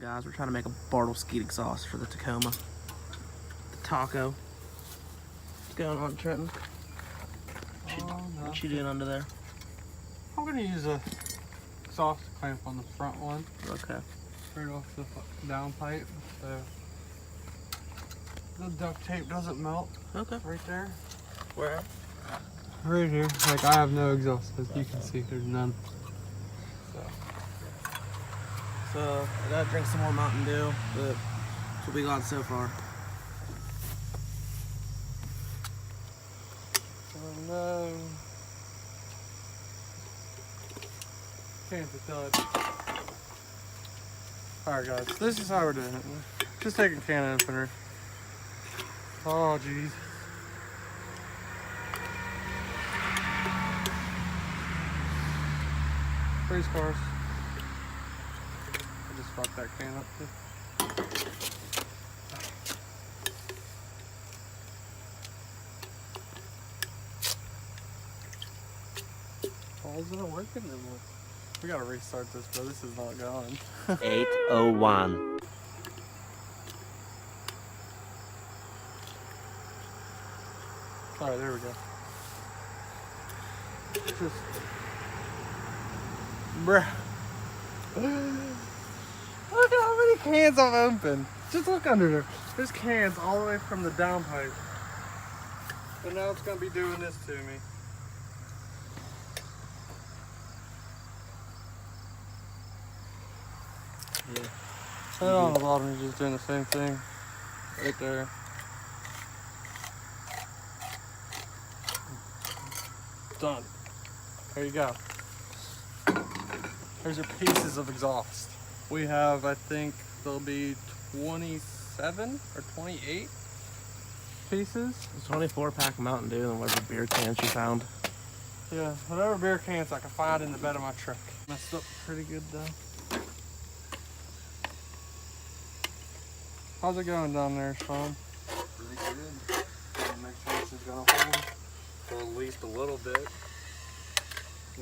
Guys, we're trying to make a Bartle skeet exhaust for the Tacoma. The Taco. What's going on, Trenton? What you doing under there? I'm gonna use a exhaust clamp on the front one. Okay. Right off the downpipe, so the duct tape doesn't melt. Okay. Right there. Where? Right here. Like, I have no exhaust, as you can see, there's none. So I gotta drink some more Mountain Dew, but that's what we got so far. Oh no. Can't tell it. Alright guys, this is how we're doing it. Just take a can opener. Oh jeez. Race cars. I just fucked that can up too. Why isn't it working anymore? We gotta restart this, bro. This is not going. 8:01. Alright, there we go. Just... Bruh. Look at how many cans I've opened. Just look under there. There's cans all the way from the downpipe. But now it's gonna be doing this to me. Yeah. And on the bottom, you're just doing the same thing. Right there. Done. There you go. There's your pieces of exhaust. We have, I think, there'll be 27 or 28 pieces. It's 24-pack Mountain Dew and whatever beer cans you found. Yeah, whatever beer cans I can find in the bed of my truck. Messed up pretty good though. How's it going down there, Sean? Really good. Make sure this is gonna hold for at least a little bit.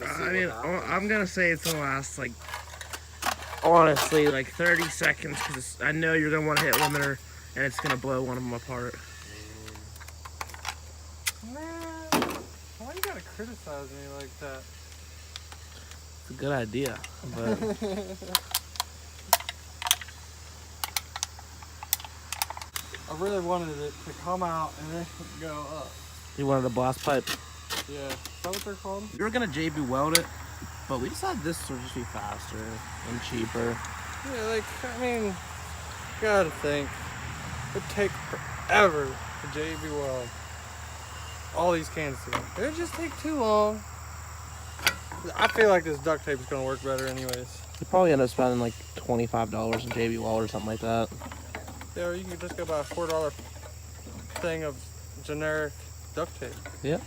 I mean, I'm gonna say it's gonna last like, honestly, like 30 seconds because I know you're gonna want to hit limiter and it's gonna blow one of them apart. Man, why you gotta criticize me like that? It's a good idea, but I really wanted it to come out and then go up. you wanted a blast pipe. Yeah, is that what they're called? We were gonna JB weld it, but we decided this would just be faster and cheaper. Yeah, like, I mean, you gotta think. It'd take forever to JB weld all these cans together. It would just take too long. I feel like this duct tape is gonna work better anyways. You probably end up spending like $25 in JB weld or something like that. Yeah, or you could just go buy a $4 thing of generic duct tape. Yeah.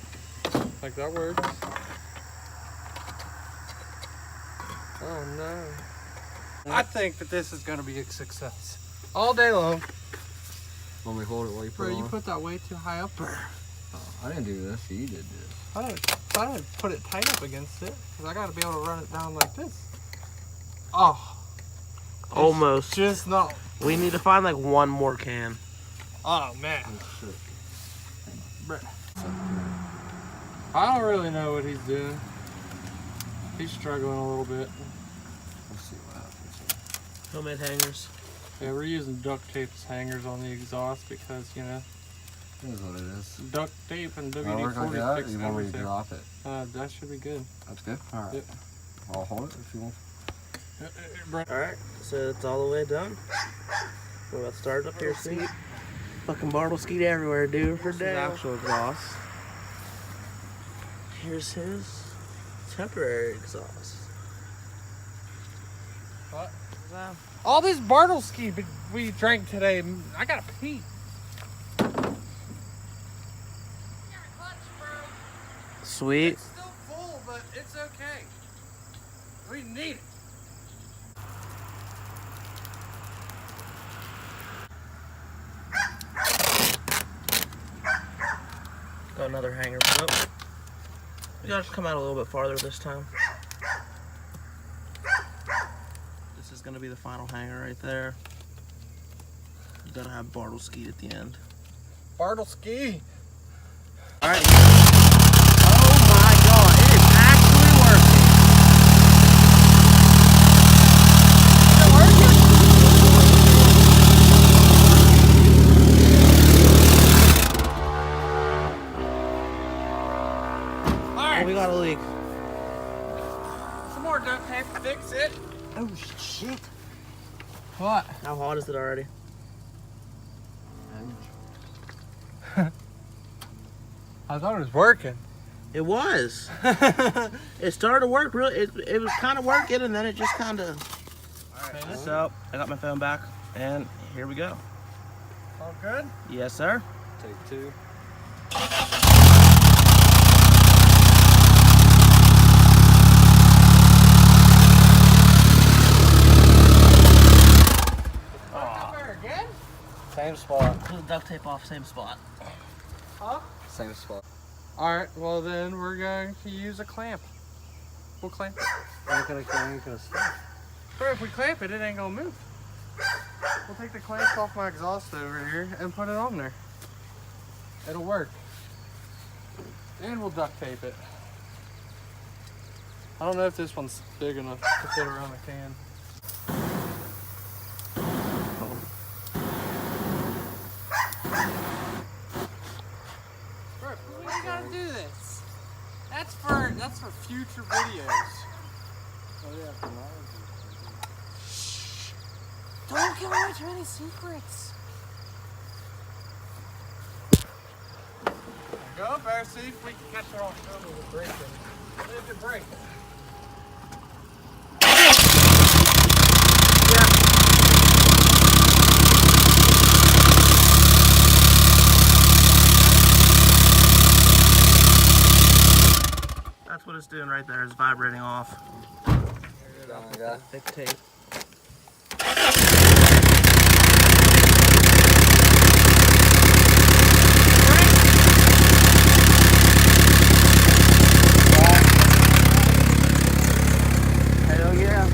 Like, that works. Oh no. I think that this is gonna be a success. All day long. Want me to hold it while you put Bro, it you on? put that way too high up. Oh, I didn't do this. You did this. I didn't put it tight up against it, because I gotta be able to run it down like this. Oh. Almost. Just not. We need to find like one more can. Oh man. Oh, shit. Bruh. I don't really know what he's doing. He's struggling a little bit. Let's see what happens. Homemade hangers. Yeah, we're using duct tape as hangers on the exhaust because, you know, It is what it is. duct tape and Does that work like WD-40 that? Or fix you want me to everything. drop it? That should be good. That's good. All right. Yep. I'll hold it if you want. Alright, so it's all the way done. We're about to start up here, see? Fucking Bartle skeet everywhere, dude, for days. Actual exhaust. Here's his temporary exhaust. What? All this Bartle ski we drank today, I gotta pee. Sweet. It's still full, but it's okay. We need it. Got another hanger. Nope. We gotta come out a little bit farther this time. This is gonna be the final hanger right there. You gotta have Bartle ski at the end. Bartle ski. All right. Oh my God! It is actually working. Is it working? All right. Oh, we got a leak. Some more duct tape to fix it. Oh shit. What? How hot is it already? I thought it was working. It was. It started to work really. It was kind of working, and then it just kind of. Alright. So I got my phone back, and here we go. All good? Yes, sir. Take 2. Again? Same spot. Pull the duct tape off, same spot. Huh? Same spot. Alright, well then we're going to use a clamp. We'll clamp it. Ain't gonna stop. But if we clamp it, it ain't gonna move. We'll take the clamps off my exhaust over here and put it on there. It'll work. And we'll duct tape it. I don't know if this one's big enough to fit around the can. Bro, why you gotta do this? That's for future videos. Oh yeah, Don't give away too many secrets. Go, bear, see if we can catch her on film with a break. Let it break. That's what it's doing right there. It's vibrating off. Thick tape. Hell yeah.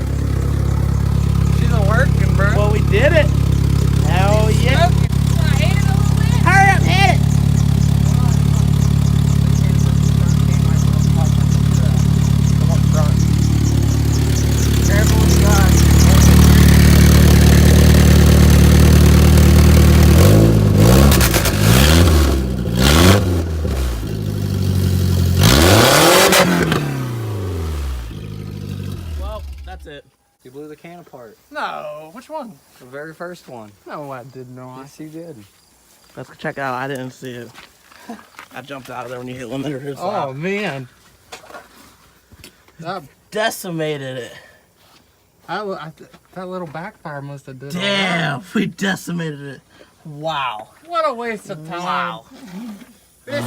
She's a working, bro. Well, we did it. Hell yeah. Hurry up, hit it. Careful with the gun. Well, that's it. You blew the can apart. No, which one? The very first one. No, I did not. Yes, you did. Let's check out. I didn't see it. I jumped out of there when you hit limiter. It's Oh man, that decimated it. that little backfire must have did. all Damn, we decimated it. Wow. that. What a waste of time. Wow. This